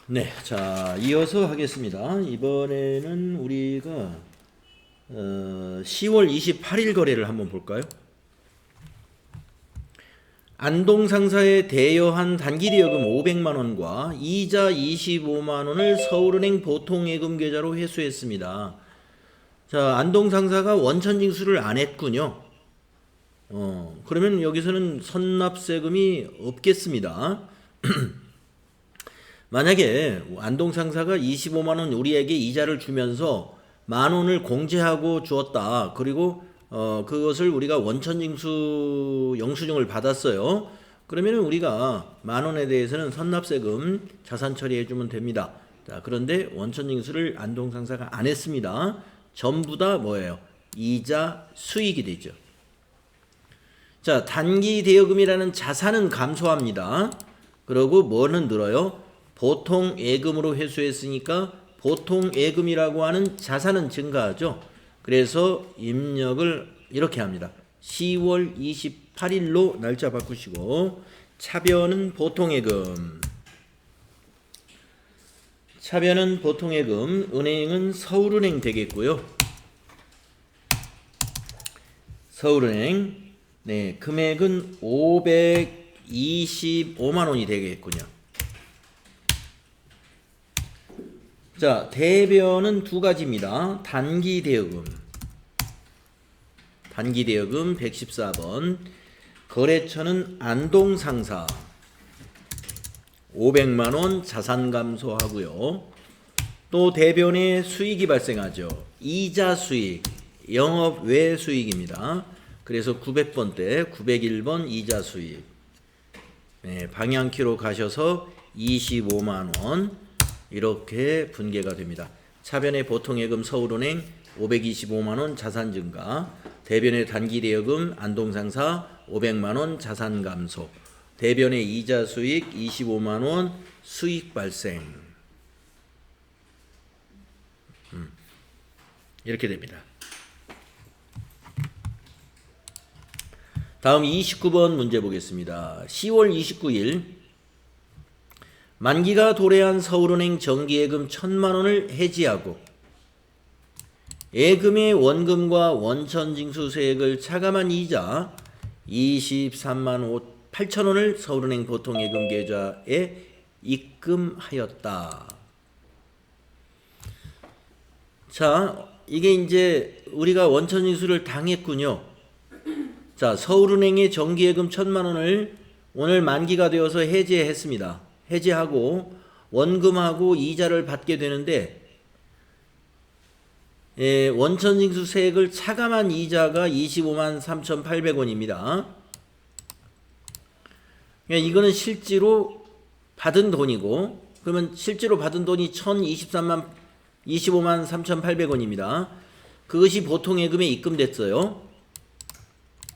네, 자, 이어서 하겠습니다. 이번에는 우리가 10월 28일 거래를 한번 볼까요? 안동상사에 대여한 단기대여금 500만 원과 이자 25만 원을 서울은행 보통예금 계좌로 회수했습니다. 자, 안동상사가 원천징수를 안 했군요. 그러면 여기서는 선납세금이 없겠습니다. 만약에 안동상사가 25만 원 우리에게 이자를 주면서 만 원을 공제하고 주었다. 그리고 그것을 우리가 원천징수 영수증을 받았어요. 그러면 우리가 만 원에 대해서는 선납세금 자산 처리해 주면 됩니다. 자, 그런데 원천징수를 안동상사가 안 했습니다. 전부 다 뭐예요? 이자 수익이 되죠. 자, 단기 대여금이라는 자산은 감소합니다. 그리고 뭐는 늘어요? 보통 예금으로 회수했으니까 보통 예금이라고 하는 자산은 증가하죠. 그래서 입력을 이렇게 합니다. 10월 28일로 날짜 바꾸시고 차변은 보통 예금. 차변은 보통 예금. 은행은 서울은행 되겠고요. 서울은행. 네, 금액은 525만 원이 되겠군요. 자, 대변은 두 가지입니다. 단기 대여금 114번. 거래처는 안동상사 500만 원 자산 감소하고요. 또 대변에 수익이 발생하죠. 이자 수익, 영업 외 수익입니다. 그래서 900번대 901번 이자 수익. 네, 방향키로 가셔서 25만 원 이렇게 분계가 됩니다. 차변의 보통예금 서울은행 525만원 자산 증가, 대변의 단기대여금 안동상사 500만원 자산 감소, 대변의 이자 수익 25만원 수익 발생. 이렇게 됩니다. 다음 29번 문제 보겠습니다. 10월 29일 만기가 도래한 서울은행 정기예금 1,000만 원을 해지하고 예금의 원금과 원천징수세액을 차감한 이자 23만 8천 원을 서울은행 보통예금 계좌에 입금하였다. 자, 이게 이제 우리가 원천징수를 당했군요. 자, 서울은행의 정기예금 1,000만 원을 오늘 만기가 되어서 해지했습니다. 해지하고 원금하고 이자를 받게 되는데 원천징수세액을 차감한 이자가 25만 3,800원입니다. 이거는 실제로 받은 돈이고, 그러면 실제로 받은 돈이 25만 3,800원입니다. 그것이 보통예금에 입금됐어요.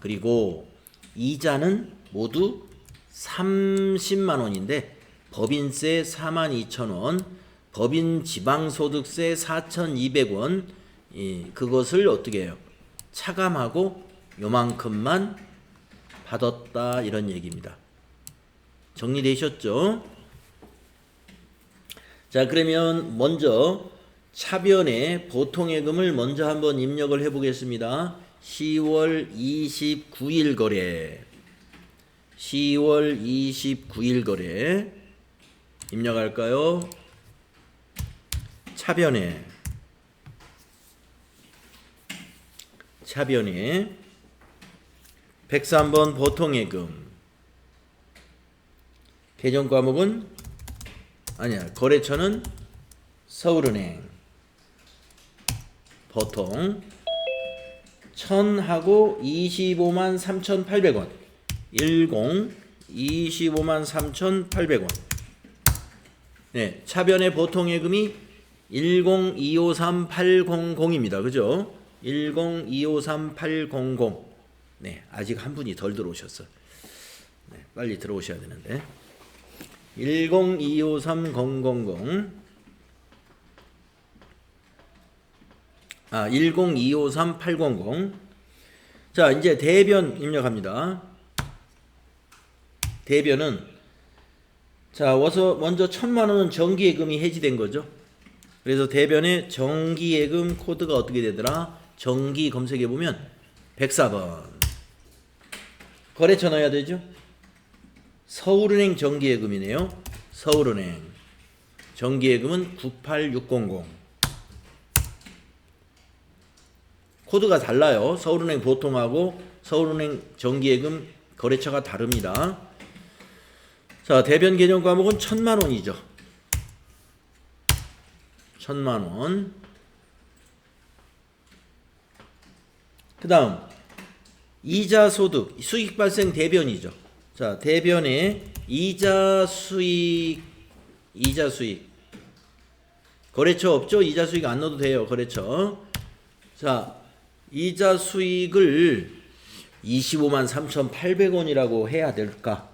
그리고 이자는 모두 30만 원인데 법인세 42,000원, 법인 지방소득세 4,200원, 그것을 어떻게 해요? 차감하고 요만큼만 받았다, 이런 얘기입니다. 정리되셨죠? 자, 그러면 먼저 차변의 보통예금을 먼저 한번 입력을 해보겠습니다. 10월 29일 거래. 10월 29일 거래 입력할까요? 차변에 103번 보통예금. 계정 과목은 아니야, 거래처는 서울은행. 보통 1000하고 25만 3,800원 25만 3,800원. 네, 차변의 보통예금이 10253,800입니다. 그죠? 10253,800. 네, 아직 한 분이 덜 들어오셨어. 네, 빨리 들어오셔야 되는데. 10253,000. 10253,800. 자, 이제 대변 입력합니다. 대변은 자, 먼저 1,000만 원은 정기예금이 해지된 거죠. 그래서 대변에 정기예금 코드가 어떻게 되더라? 정기 검색해 보면 104번. 거래처 넣어야 되죠. 서울은행 정기예금이네요. 서울은행 정기예금은 98600. 코드가 달라요. 서울은행 보통하고 서울은행 정기예금 거래처가 다릅니다. 자, 대변 개념 과목은 1,000만 원이죠. 1,000만 원. 그 다음 이자 소득, 수익 발생 대변이죠. 자, 대변에 이자 수익 거래처 없죠? 이자 수익 안 넣어도 돼요. 거래처. 자, 이자 수익을 25만 3,800원이라고 해야 될까?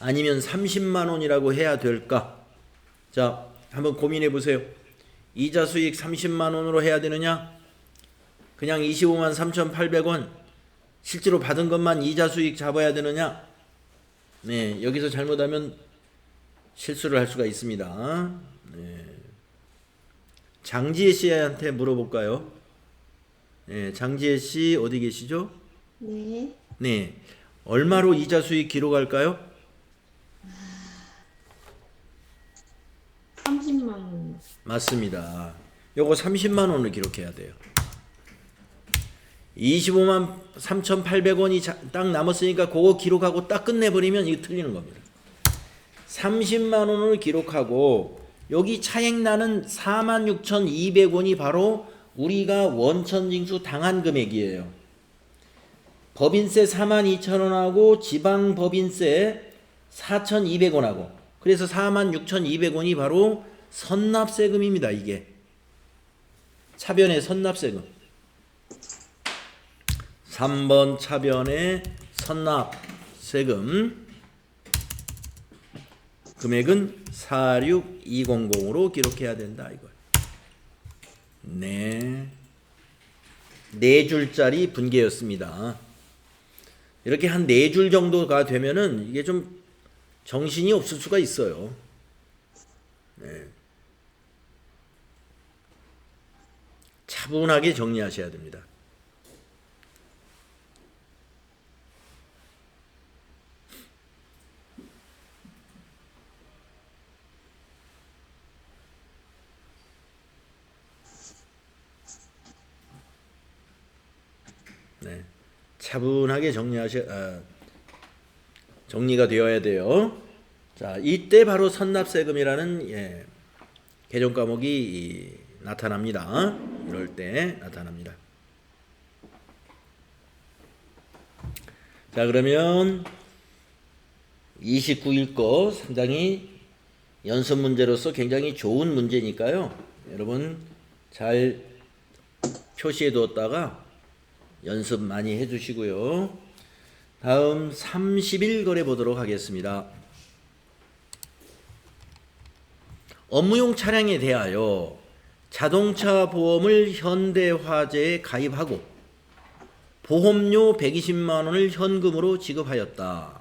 아니면 30만 원이라고 해야 될까? 자, 한번 고민해 보세요. 이자 수익 30만 원으로 해야 되느냐? 그냥 25만 3,800원 실제로 받은 것만 이자 수익 잡아야 되느냐? 네, 여기서 잘못하면 실수를 할 수가 있습니다. 네. 장지혜 씨한테 물어볼까요? 네, 장지혜 씨 어디 계시죠? 네. 네, 얼마로 이자 수익 기록할까요? 30만 원. 맞습니다. 요거 30만 원을 기록해야 돼요. 25만 3,800원이 딱 남았으니까 그거 기록하고 딱 끝내버리면 이거 틀리는 겁니다. 30만 원을 기록하고 여기 차액 나는 46,200원이 바로 우리가 원천징수 당한 금액이에요. 법인세 42,000원하고 지방법인세 4,200원하고 그래서 46,200원이 바로 선납세금입니다. 이게 차변의 선납세금. 3번 차변의 선납세금 금액은 46200으로 기록해야 된다. 이걸. 네. 4줄짜리 분계였습니다. 이렇게 한 4줄 정도가 되면은 이게 좀 정신이 없을 수가 있어요. 네. 차분하게 정리하셔야 됩니다. 네. 차분하게 정리가 되어야 돼요. 자, 이때 바로 선납세금이라는 개정 과목이 나타납니다. 이럴 때 나타납니다. 자, 그러면 29일 거 상당히 연습 문제로서 굉장히 좋은 문제니까요. 여러분 잘 표시해 두었다가 연습 많이 해 주시고요. 다음 30일 거래 보도록 하겠습니다. 업무용 차량에 대하여 자동차 보험을 현대화재에 가입하고 보험료 120만 원을 현금으로 지급하였다.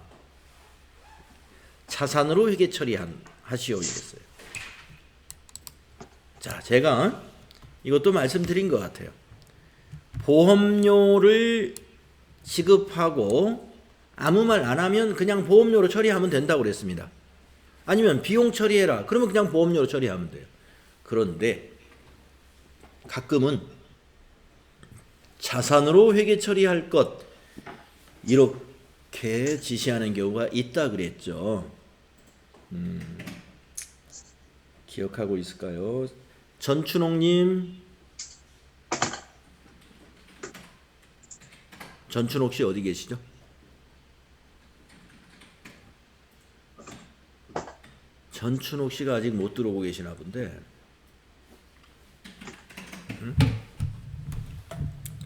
차산으로 회계 처리하시오 이랬어요. 자, 제가 이것도 말씀드린 것 같아요. 보험료를 지급하고 아무 말 안 하면 그냥 보험료로 처리하면 된다고 그랬습니다. 아니면 비용 처리해라. 그러면 그냥 보험료로 처리하면 돼요. 그런데 가끔은 자산으로 회계 처리할 것 이렇게 지시하는 경우가 있다 그랬죠. 기억하고 있을까요? 전춘옥님, 전춘옥 씨 어디 계시죠? 전춘옥 씨가 아직 못 들어오고 계시나 본데.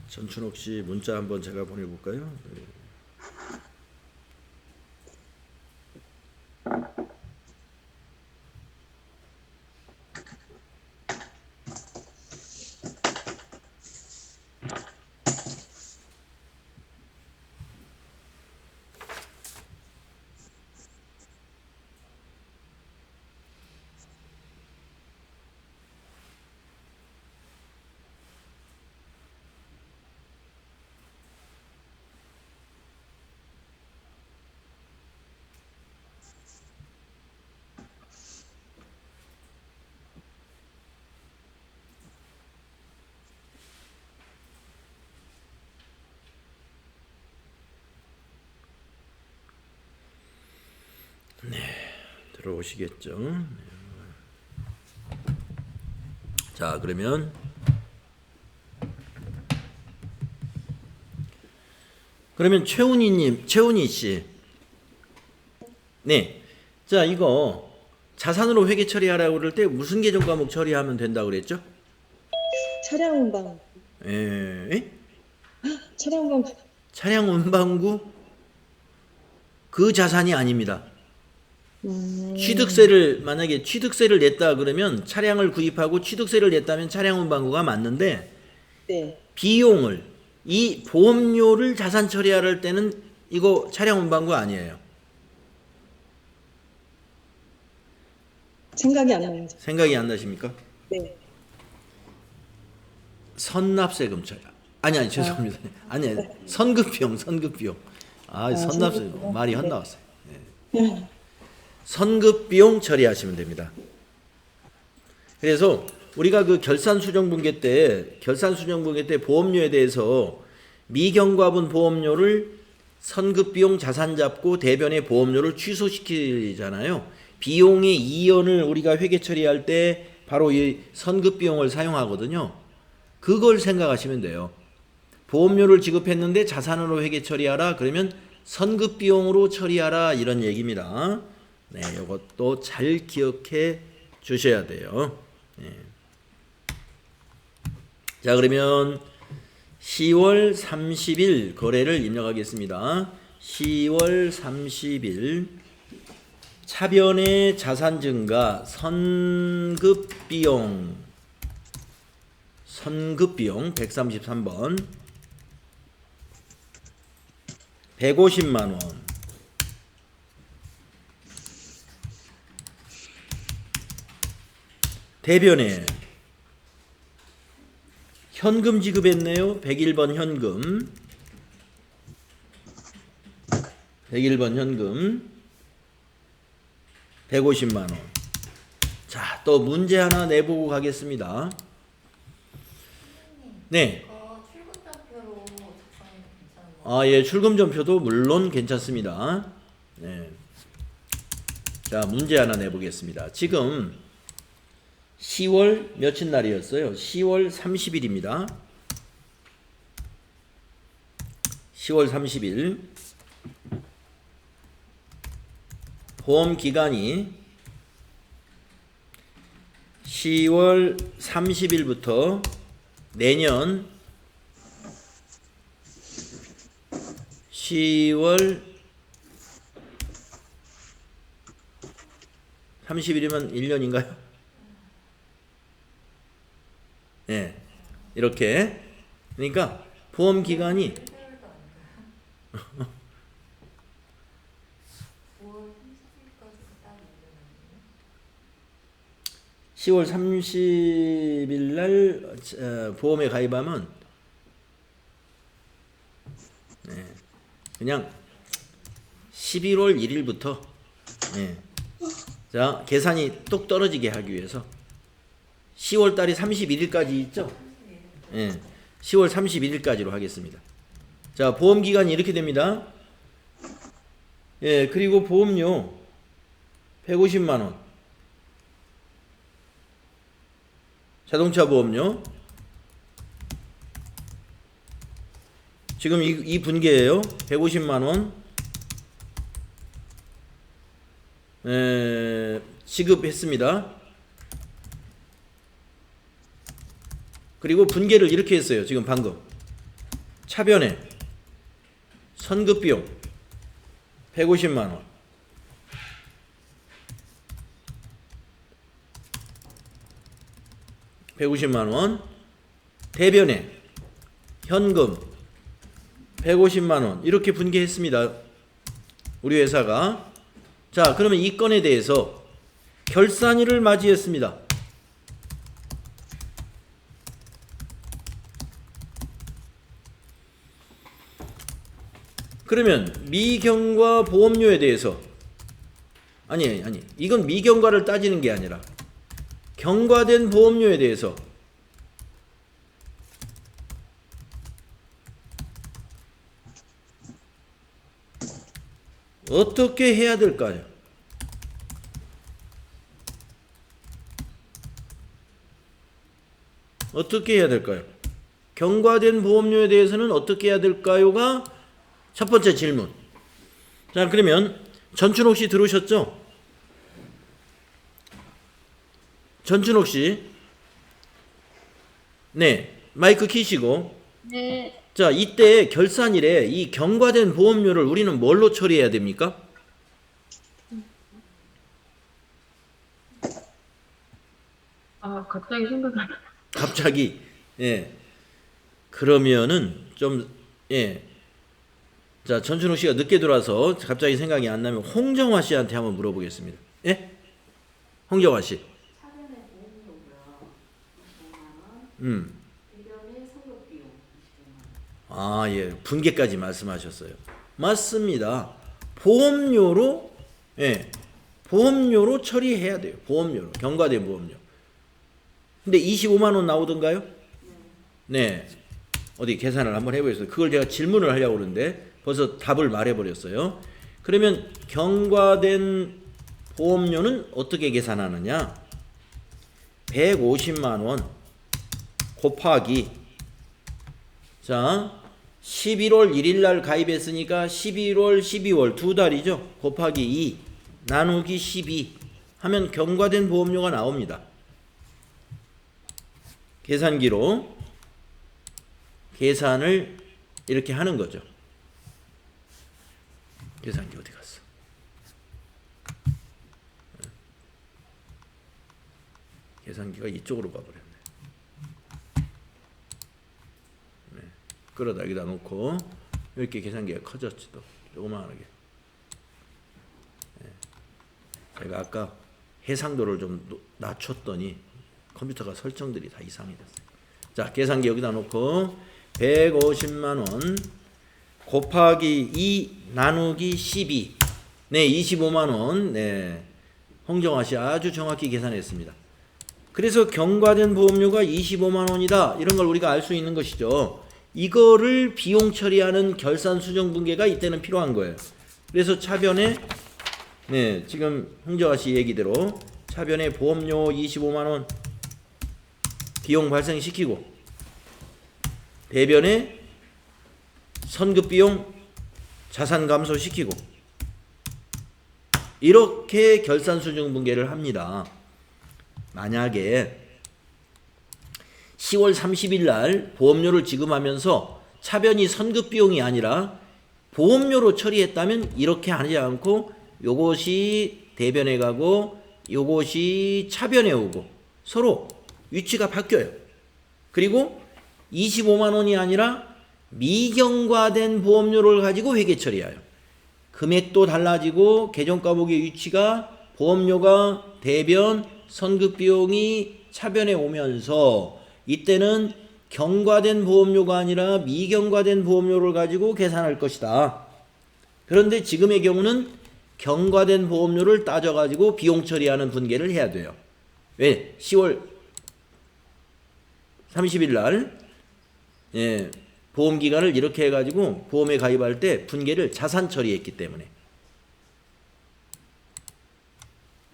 전춘옥 씨 문자 한번 제가 보내볼까요? 들어오시겠죠. 자, 그러면 최훈이 씨. 네. 자, 이거 자산으로 회계 처리하라고 그럴 때 무슨 계정 과목 처리하면 된다고 그랬죠? 차량 운반. 에? 차량 운반. 차량 운반구 그 자산이 아닙니다. 취득세를 만약에 취득세를 냈다 그러면 차량을 구입하고 취득세를 냈다면 차량 운반구가 맞는데 네. 비용을 이 보험료를 자산 처리할 때는 이거 차량 운반구 아니에요. 생각이 안 나요. 생각이 안 나십니까? 네. 선납세금 처리. 아니 죄송합니다. 아니 선급비용. 선납세 선급비용? 말이 네. 헛나왔어요. 네. 선급비용 처리하시면 됩니다. 그래서 우리가 그 결산수정분계 때 보험료에 대해서 미경과분 보험료를 선급비용 자산 잡고 대변의 보험료를 취소시키잖아요. 비용의 이연을 우리가 회계 처리할 때 바로 이 선급비용을 사용하거든요. 그걸 생각하시면 돼요. 보험료를 지급했는데 자산으로 회계 처리하라. 그러면 선급비용으로 처리하라. 이런 얘기입니다. 네, 이것도 잘 기억해 주셔야 돼요. 네. 자, 그러면 10월 30일 거래를 입력하겠습니다. 10월 30일 차변의 자산 증가 선급비용 133번 150만 원. 대변에 현금 지급했네요. 101번 현금. 101번 현금. 150만 원. 자, 또 문제 하나 내보고 가겠습니다. 네. 출금전표로 작성해도 괜찮은 거 아, 예, 출금전표도 물론 괜찮습니다. 네. 자, 문제 하나 내보겠습니다. 지금 10월 며칠 날이었어요? 10월 30일입니다. 10월 30일. 보험 기간이 10월 30일부터 내년 10월 30일이면 1년인가요? 네, 이렇게. 그러니까 보험 기간이 10월 30일 날 보험에 가입하면 그냥 11월 1일부터 자, 계산이 똑 떨어지게 하기 위해서 10월 달이 31일까지 있죠? 10월 31일까지로 하겠습니다. 자, 보험 기간이 이렇게 됩니다. 예, 그리고 보험료 150만 원. 자동차 보험료. 지금 이 분계예요. 150만 원. 지급했습니다. 그리고 분계를 이렇게 했어요. 지금 방금. 차변에 선급비용 150만 원. 대변에 현금 150만 원. 이렇게 분계했습니다. 우리 회사가. 자, 그러면 이 건에 대해서 결산일을 맞이했습니다. 그러면 미경과 보험료에 대해서 아니 이건 미경과를 따지는 게 아니라 경과된 보험료에 대해서 어떻게 해야 될까요? 어떻게 해야 될까요? 경과된 보험료에 대해서는 어떻게 해야 될까요가 첫 번째 질문. 자, 그러면 전춘옥 씨 들으셨죠? 전춘옥 씨. 네, 마이크 키시고. 네. 자, 이때 결산일에 이 경과된 보험료를 우리는 뭘로 처리해야 됩니까? 아, 갑자기 생각이 안 나. 갑자기. 예. 그러면은 좀 예. 자, 전춘욱 씨가 늦게 들어와서 갑자기 생각이 안 나면 홍정화 씨한테 한번 물어보겠습니다. 예? 홍정화 씨. 차변의 보험료고요. 25만 원. 음. 대변의 소급 비용 25만 원. 아, 예. 분계까지 말씀하셨어요. 맞습니다. 보험료로 예. 보험료로 처리해야 돼요. 보험료로. 경과된 보험료. 근데 25만 원 나오던가요? 네. 어디 계산을 한번 해보겠습니다. 그걸 제가 질문을 하려고 그러는데 벌써 답을 말해버렸어요. 그러면 경과된 보험료는 어떻게 계산하느냐? 150만 원 곱하기 자 11월 1일 날 가입했으니까 11월, 12월 두 달이죠. 곱하기 2 나누기 12 하면 경과된 보험료가 나옵니다. 계산기로 계산을 이렇게 하는 거죠. 계산기 어디 갔어? 계산기가 이쪽으로 가버렸네. 네. 끌어다 여기다 놓고 이렇게 계산기가 커졌지 또 조그마하게. 네. 제가 아까 해상도를 좀 낮췄더니 컴퓨터가 설정들이 다 이상이 됐어요. 자, 계산기 여기다 놓고 150만 원 곱하기 2 나누기 12. 네, 25만 원. 네. 홍정화 씨 아주 정확히 계산했습니다. 그래서 경과된 보험료가 25만 원이다. 이런 걸 우리가 알 수 있는 것이죠. 이거를 비용 처리하는 결산 수정 분계가 이때는 필요한 거예요. 그래서 차변에 네, 지금 홍정화 씨 얘기대로 차변에 보험료 25만 원 비용 발생시키고 대변에 선급비용 자산 감소시키고 이렇게 결산수정분계를 합니다. 만약에 10월 30일 날 보험료를 지급하면서 차변이 선급비용이 아니라 보험료로 처리했다면 이렇게 하지 않고 요것이 대변에 가고 요것이 차변에 오고 서로 위치가 바뀌어요. 그리고 25만 원이 아니라 미경과된 보험료를 가지고 회계 처리해요. 금액도 달라지고 계정과목의 위치가 보험료가 대변, 선급비용이 차변에 오면서 이때는 경과된 보험료가 아니라 미경과된 보험료를 가지고 계산할 것이다. 그런데 지금의 경우는 경과된 보험료를 따져가지고 비용 처리하는 분계를 해야 돼요. 왜? 10월 30일 날 예, 보험기간을 이렇게 해가지고 보험에 가입할 때 분계를 자산 처리했기 때문에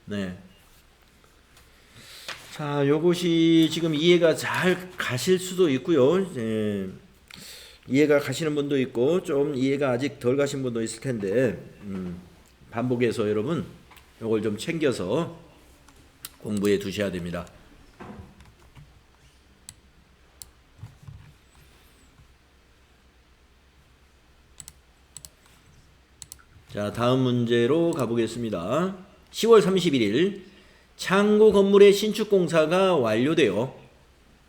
네. 자, 요것이 지금 이해가 잘 가실 수도 있고요. 예, 이해가 가시는 분도 있고 좀 이해가 아직 덜 가신 분도 있을 텐데 반복해서 여러분 요걸 좀 챙겨서 공부해 두셔야 됩니다. 자, 다음 문제로 가보겠습니다. 10월 31일 창고 건물의 신축 공사가 완료되어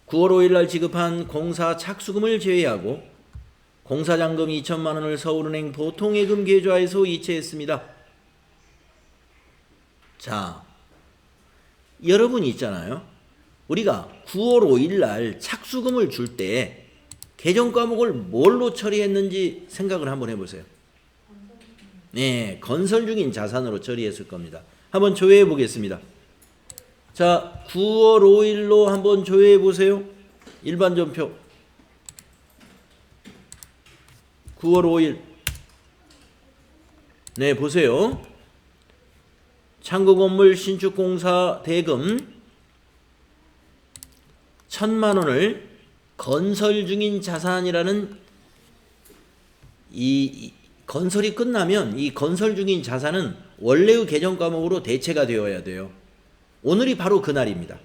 9월 5일 날 지급한 공사 착수금을 제외하고 공사장금 2천만 원을 서울은행 보통예금 계좌에서 이체했습니다. 자, 여러분 있잖아요. 우리가 9월 5일 날 착수금을 줄 때 계정 과목을 뭘로 처리했는지 생각을 한번 해보세요. 네, 건설 중인 자산으로 처리했을 겁니다. 한번 조회해 보겠습니다. 자, 9월 5일로 한번 조회해 보세요. 일반 전표 9월 5일 네, 보세요. 창고 건물 신축 공사 대금 1,000만 원을 건설 중인 자산이라는 이 건설이 끝나면 이 건설 중인 자산은 원래의 개정 과목으로 대체가 되어야 돼요. 오늘이 바로 그날입니다.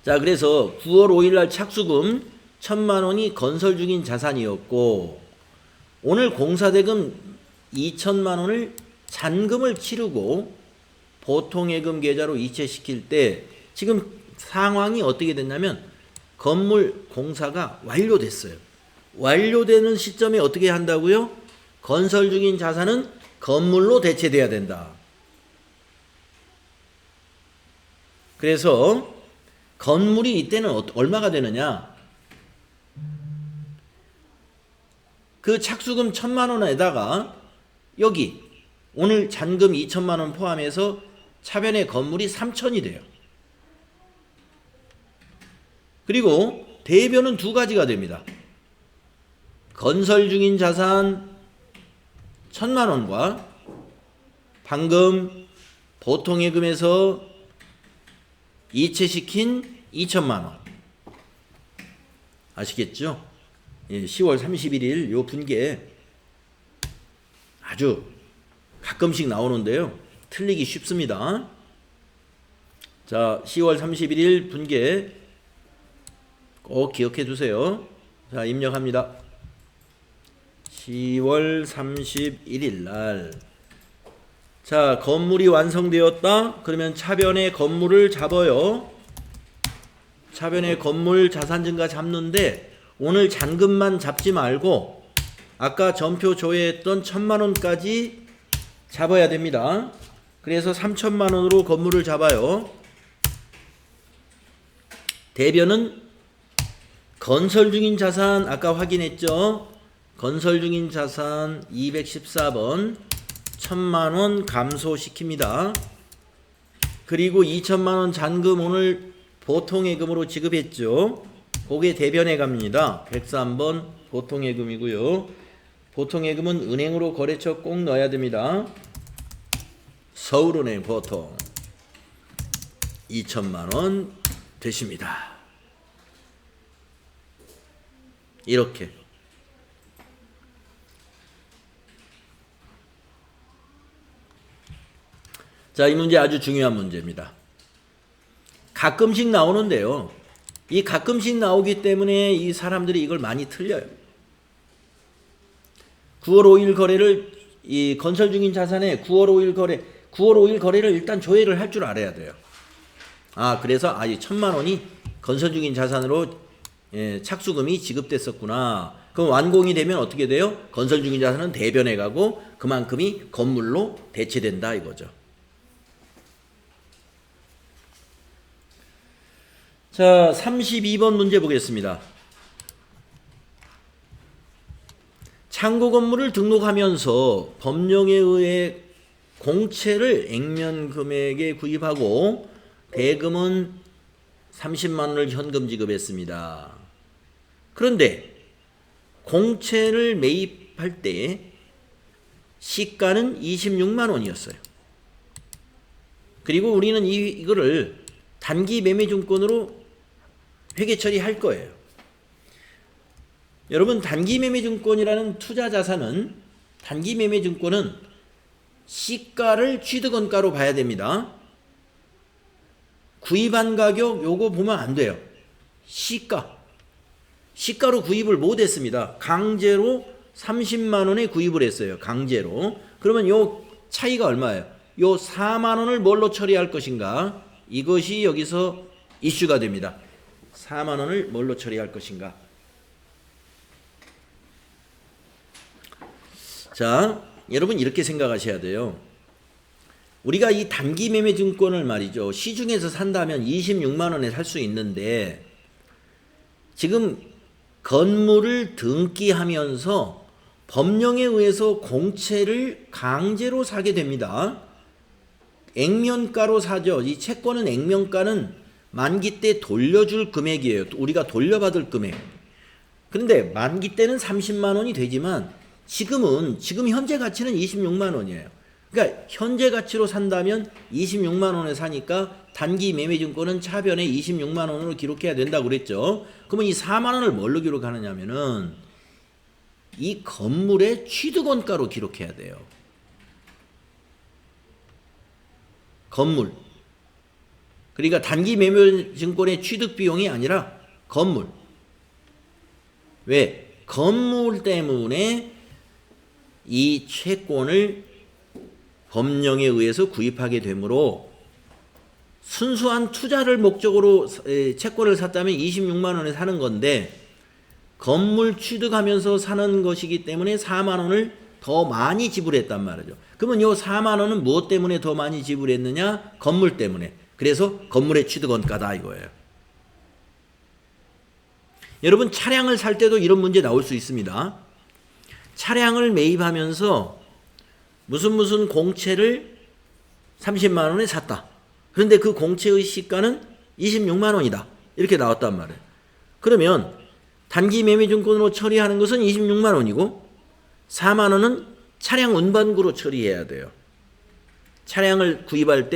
자, 그래서 9월 5일 날 착수금 1,000만 원이 건설 중인 자산이었고, 오늘 공사대금 2천만 원을 잔금을 치르고 보통예금 계좌로 이체시킬 때 지금 상황이 어떻게 됐냐면 건물 공사가 완료됐어요. 완료되는 시점에 어떻게 한다고요? 건설 중인 자산은 건물로 대체돼야 된다. 그래서 건물이 이때는 얼마가 되느냐? 그 착수금 1,000만 원에다가 여기 오늘 잔금 2천만 원 포함해서 차변의 건물이 3천이 돼요. 그리고 대변은 두 가지가 됩니다. 건설 중인 자산 1,000만 원과 방금 보통예금에서 이체시킨 2천만 원. 아시겠죠? 예, 10월 31일 요 분계 아주 가끔씩 나오는데요. 틀리기 쉽습니다. 자, 10월 31일 분계 꼭 기억해 두세요. 자, 입력합니다. 10월 31일 날. 자, 건물이 완성되었다. 그러면 차변의 건물을 잡아요. 차변의 건물 자산 증가 잡는데 오늘 잔금만 잡지 말고 아까 전표 조회했던 1,000만 원까지 잡아야 됩니다. 그래서 3천만 원으로 건물을 잡아요. 대변은 건설 중인 자산 아까 확인했죠. 건설 중인 자산 214번 1,000만 원 감소시킵니다. 그리고 2천만 원 잔금 오늘 보통예금으로 지급했죠. 그게 대변에 갑니다. 103번 보통예금이고요. 보통예금은 은행으로 거래처 꼭 넣어야 됩니다. 서울은행 보통 2천만 원 되십니다. 이렇게 자, 이 문제 아주 중요한 문제입니다. 가끔씩 나오는데요. 이 가끔씩 나오기 때문에 이 사람들이 이걸 많이 틀려요. 9월 5일 거래를 이 건설 중인 자산에 9월 5일 거래를 일단 조회를 할 줄 알아야 돼요. 아, 그래서 이 1,000만 원이 건설 중인 자산으로 착수금이 지급됐었구나. 그럼 완공이 되면 어떻게 돼요? 건설 중인 자산은 대변에 가고 그만큼이 건물로 대체된다 이거죠. 자, 32번 문제 보겠습니다. 창고 건물을 등록하면서 법령에 의해 공채를 액면 금액에 구입하고 대금은 30만 원을 현금 지급했습니다. 그런데 공채를 매입할 때 시가는 26만 원이었어요. 그리고 우리는 이거를 단기 매매증권으로 회계 처리할 거예요. 여러분, 단기 매매증권이라는 투자 자산은 단기 매매증권은 시가를 취득원가로 봐야 됩니다. 구입한 가격 요거 보면 안 돼요. 시가로 구입을 못 했습니다. 강제로 30만 원에 구입을 했어요. 강제로. 그러면 요 차이가 얼마예요? 요 4만 원을 뭘로 처리할 것인가? 이것이 여기서 이슈가 됩니다. 4만 원을 뭘로 처리할 것인가? 자, 여러분 이렇게 생각하셔야 돼요. 우리가 이 단기 매매 증권을 말이죠. 시중에서 산다면 26만 원에 살 수 있는데 지금 건물을 등기하면서 법령에 의해서 공채를 강제로 사게 됩니다. 액면가로 사죠. 이 채권은 액면가는 만기 때 돌려줄 금액이에요. 우리가 돌려받을 금액. 그런데 만기 때는 30만 원이 되지만 지금 현재 가치는 26만 원이에요. 그러니까 현재 가치로 산다면 26만 원에 사니까 단기 매매증권은 차변에 26만 원으로 기록해야 된다고 그랬죠. 그러면 이 4만 원을 뭘로 기록하느냐면은 이 건물의 취득원가로 기록해야 돼요. 건물. 그러니까 단기 매매증권의 취득 비용이 아니라 건물. 왜? 건물 때문에 이 채권을 법령에 의해서 구입하게 되므로 순수한 투자를 목적으로 채권을 샀다면 26만 원에 사는 건데 건물 취득하면서 사는 것이기 때문에 4만 원을 더 많이 지불했단 말이죠. 그러면 요 4만 원은 무엇 때문에 더 많이 지불했느냐? 건물 때문에. 그래서 건물의 취득원가다 이거예요. 여러분 차량을 살 때도 이런 문제 나올 수 있습니다. 차량을 매입하면서 무슨 공채를 30만 원에 샀다. 그런데 그 공채의 시가는 26만 원이다. 이렇게 나왔단 말이에요. 그러면 단기 매매증권으로 처리하는 것은 26만 원이고 4만 원은 차량 운반구로 처리해야 돼요. 차량을 구입할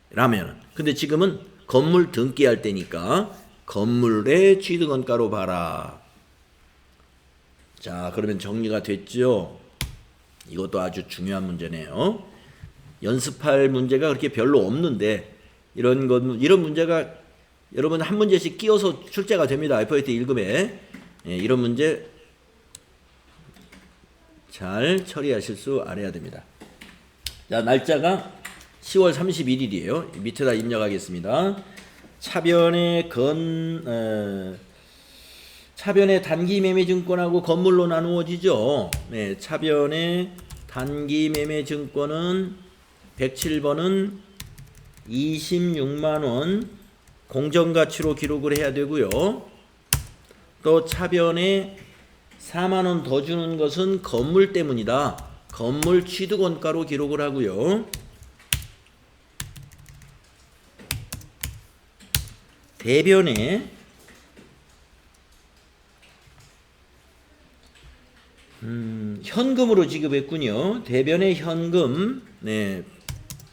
때라면. 근데 지금은 건물 등기할 때니까 건물의 취득원가로 봐라. 자, 그러면 정리가 됐죠? 이것도 아주 중요한 문제네요. 연습할 문제가 그렇게 별로 없는데 이런 문제가 여러분 한 문제씩 끼워서 출제가 됩니다. FOT 1급에. 이런 문제 잘 처리하실 수 알아야 됩니다. 자, 날짜가 10월 31일이에요. 밑에다 입력하겠습니다. 차변의 단기 매매증권하고 건물로 나누어지죠. 네, 차변의 단기 매매증권은 107번은 26만 원 공정가치로 기록을 해야 되고요. 또 차변에 4만 원 더 주는 것은 건물 때문이다. 건물 취득원가로 기록을 하고요. 대변에 현금으로 지급했군요. 대변의 현금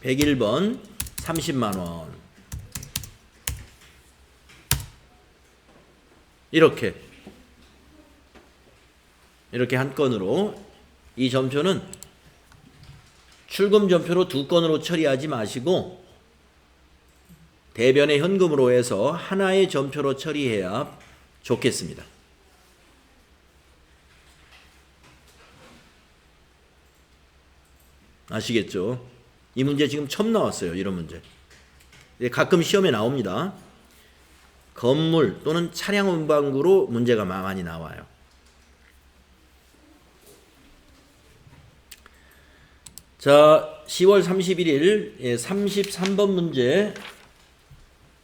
101번 30만 원. 이렇게 한 건으로 이 점표는 출금 점표로 두 건으로 처리하지 마시고 대변의 현금으로 해서 하나의 점표로 처리해야 좋겠습니다. 아시겠죠? 이 문제 지금 처음 나왔어요. 이런 문제. 가끔 시험에 나옵니다. 건물 또는 차량 운반구로 문제가 많이 나와요. 자, 10월 31일 33번 문제.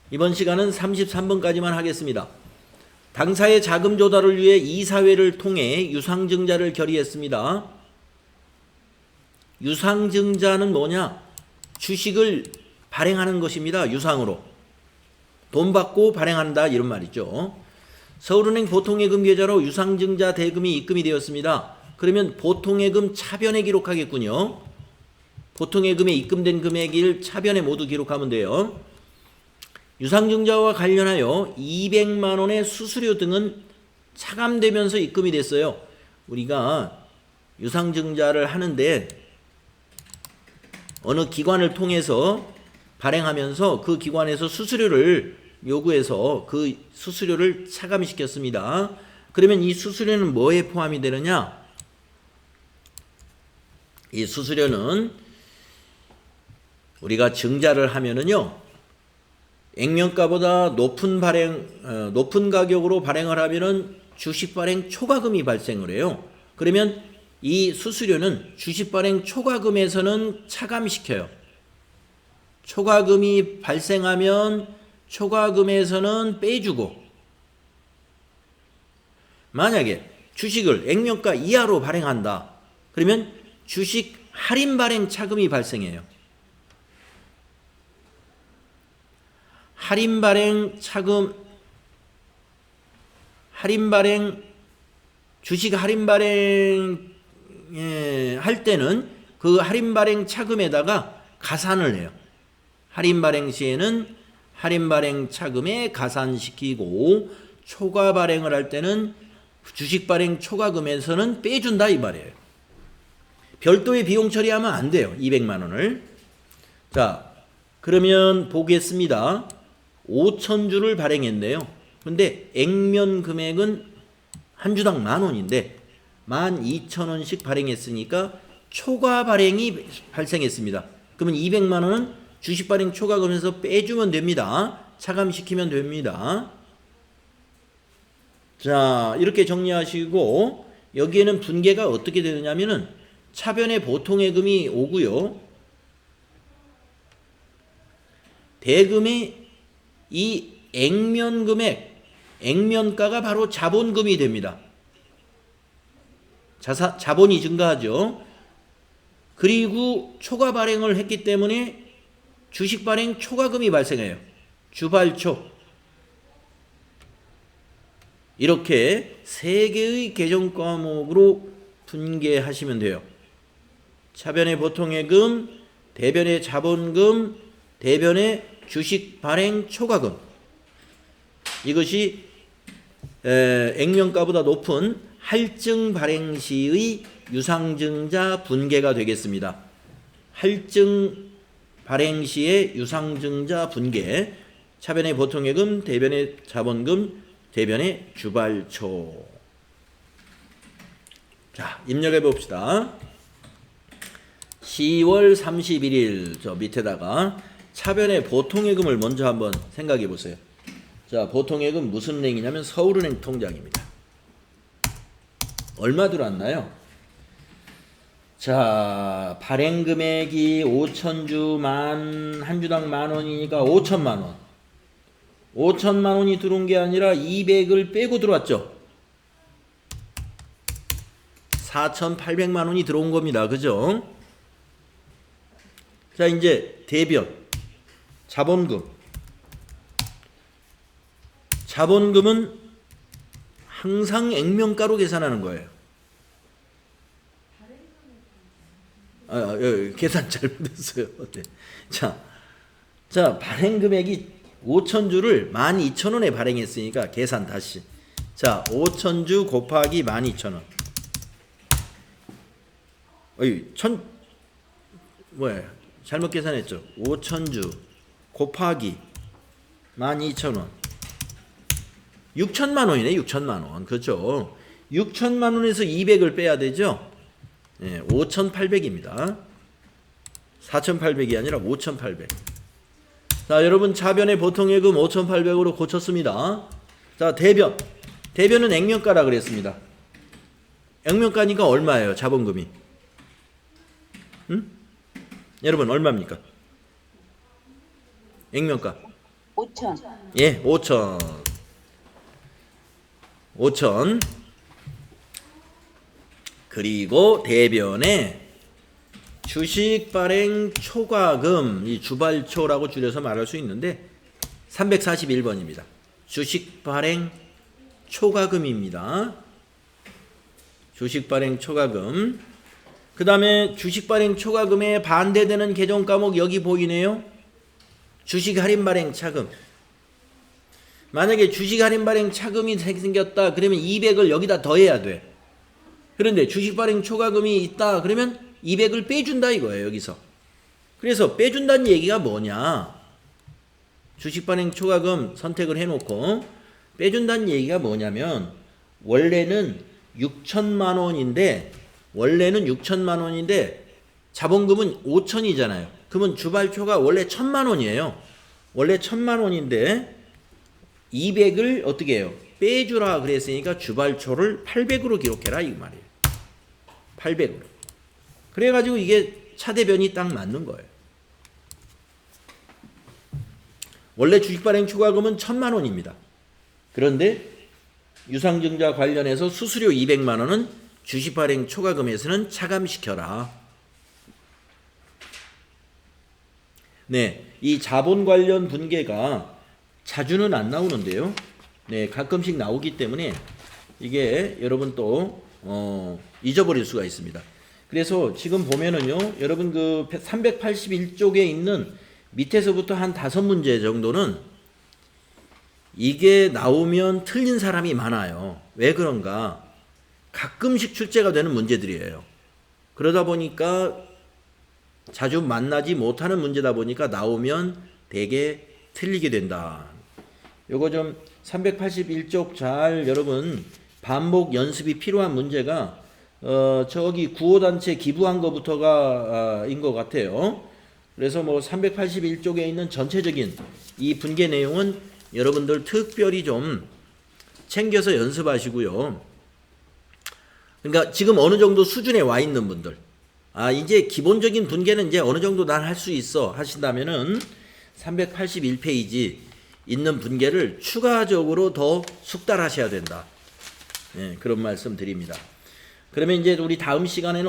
이번 시간은 33번까지만 하겠습니다. 당사의 자금 조달을 위해 이사회를 통해 유상증자를 결의했습니다. 유상증자는 뭐냐? 주식을 발행하는 것입니다. 유상으로. 돈 받고 발행한다 이런 말이죠. 서울은행 보통예금 계좌로 유상증자 대금이 입금이 되었습니다. 그러면 보통예금 차변에 기록하겠군요. 보통예금에 입금된 금액을 차변에 모두 기록하면 돼요. 유상증자와 관련하여 200만 원의 수수료 등은 차감되면서 입금이 됐어요. 우리가 유상증자를 하는데 어느 기관을 통해서 발행하면서 그 기관에서 수수료를 요구해서 그 수수료를 차감시켰습니다. 그러면 이 수수료는 뭐에 포함이 되느냐? 이 수수료는 우리가 증자를 하면은요, 액면가보다 높은 가격으로 발행을 하면은 주식 발행 초과금이 발생을 해요. 그러면 이 수수료는 주식 발행 초과금에서는 차감시켜요. 초과금이 발생하면 초과금에서는 빼주고, 만약에 주식을 액면가 이하로 발행한다. 그러면 주식 할인 발행 차금이 발생해요. 주식 할인 발행 할 때는 그 할인 발행 차금에다가 가산을 해요. 할인 발행 시에는 할인 발행 차금에 가산시키고 초과 발행을 할 때는 주식 발행 초과금에서는 빼준다 이 말이에요. 별도의 비용 처리하면 안 돼요. 200만 원을. 자, 그러면 보겠습니다. 5,000주를 발행했네요. 근데 액면 금액은 한 주당 10,000원인데 12,000원씩 발행했으니까 초과 발행이 발생했습니다. 그러면 200만 원은 주식 발행 초과금에서 빼주면 됩니다. 차감시키면 됩니다. 자, 이렇게 정리하시고 여기에는 분계가 어떻게 되느냐면은 차변의 보통예금이 오고요. 대금의 이 액면 금액, 액면가가 바로 자본금이 됩니다. 자본이 증가하죠. 그리고 초과 발행을 했기 때문에 주식 발행 초과금이 발생해요. 주발초. 이렇게 세 개의 계정 과목으로 분계하시면 돼요. 차변의 보통예금, 대변의 자본금, 대변의 주식 발행 초과금. 이것이 액면가보다 높은 할증 발행 시의 유상증자 분계가 되겠습니다. 할증 발행 시의 유상증자 분계. 차변의 보통예금, 대변의 자본금, 대변의 주발초. 자, 입력해 봅시다. 10월 31일 저 밑에다가 차변의 보통예금을 먼저 한번 생각해 보세요. 자, 보통예금 무슨 은행이냐면 서울은행 통장입니다. 얼마 들어왔나요? 자, 발행 금액이 5,000주 한 주당 10,000원이니까 5천만 원. 5천만 원이 들어온 게 아니라 200을 빼고 들어왔죠. 4,800만 원이 들어온 겁니다. 그죠? 자, 이제 대변, 자본금. 자본금은 항상 액면가로 계산하는 거예요. 계산 잘못했어요. 네. 자, 발행 금액이 5,000주를 12,000원에 발행했으니까 계산 다시. 자, 5,000주 곱하기 12,000원. 잘못 계산했죠. 5,000주 곱하기 12,000원. 6천만 원이네. 6천만 원. 그렇죠. 6천만 원에서 200을 빼야 되죠. 네, 5,800입니다. 4,800이 아니라 5,800. 자, 여러분 차변의 보통예금 5,800으로 고쳤습니다. 자, 대변. 대변은 액면가라 그랬습니다. 액면가니까 얼마예요? 자본금이. 여러분 얼마입니까? 액면가. 5천. 예, 5천. 5천. 그리고 대변에 주식 발행 초과금, 이 주발초라고 줄여서 말할 수 있는데 341번입니다. 주식 발행 초과금입니다. 주식 발행 초과금. 그 다음에 주식 발행 초과금에 반대되는 계정 과목 여기 보이네요. 주식 할인 발행 차금. 만약에 주식 할인 발행 차금이 생겼다 그러면 200을 여기다 더해야 돼. 그런데 주식 발행 초과금이 있다 그러면 200을 빼준다 이거예요. 여기서. 그래서 빼준다는 얘기가 뭐냐. 주식 발행 초과금 선택을 해놓고 빼준다는 얘기가 뭐냐면 원래는 6천만 원인데 자본금은 5천이잖아요. 그러면 주발초가 원래 1,000만 원이에요. 원래 1,000만 원인데 200을 어떻게 해요? 빼주라 그랬으니까 주발초를 800으로 기록해라 이 말이에요. 800으로. 그래가지고 이게 차대변이 딱 맞는 거예요. 원래 주식발행 초과금은 1,000만 원입니다. 그런데 유상증자 관련해서 수수료 200만 원은 주식발행 초과금에서는 차감시켜라. 네, 이 자본 관련 분계가 자주는 안 나오는데요. 네, 가끔씩 나오기 때문에 이게 여러분 또 잊어버릴 수가 있습니다. 그래서 지금 보면은요, 여러분 그 381쪽에 있는 밑에서부터 한 5문제 정도는 이게 나오면 틀린 사람이 많아요. 왜 그런가? 가끔씩 출제가 되는 문제들이에요. 그러다 보니까 자주 만나지 못하는 문제다 보니까 나오면 되게 틀리게 된다. 요거 좀 381쪽 잘 여러분 반복 연습이 필요한 문제가 저기 구호단체 기부한 거부터가 인 것 같아요. 그래서 뭐 381쪽에 있는 전체적인 이 분계 내용은 여러분들 특별히 좀 챙겨서 연습하시고요. 그러니까 지금 어느 정도 수준에 와 있는 분들, 이제 기본적인 분계는 이제 어느 정도 난 할 수 있어 하신다면은 381페이지 있는 분계를 추가적으로 더 숙달하셔야 된다. 예, 그런 말씀 드립니다. 그러면 이제 우리 다음 시간에는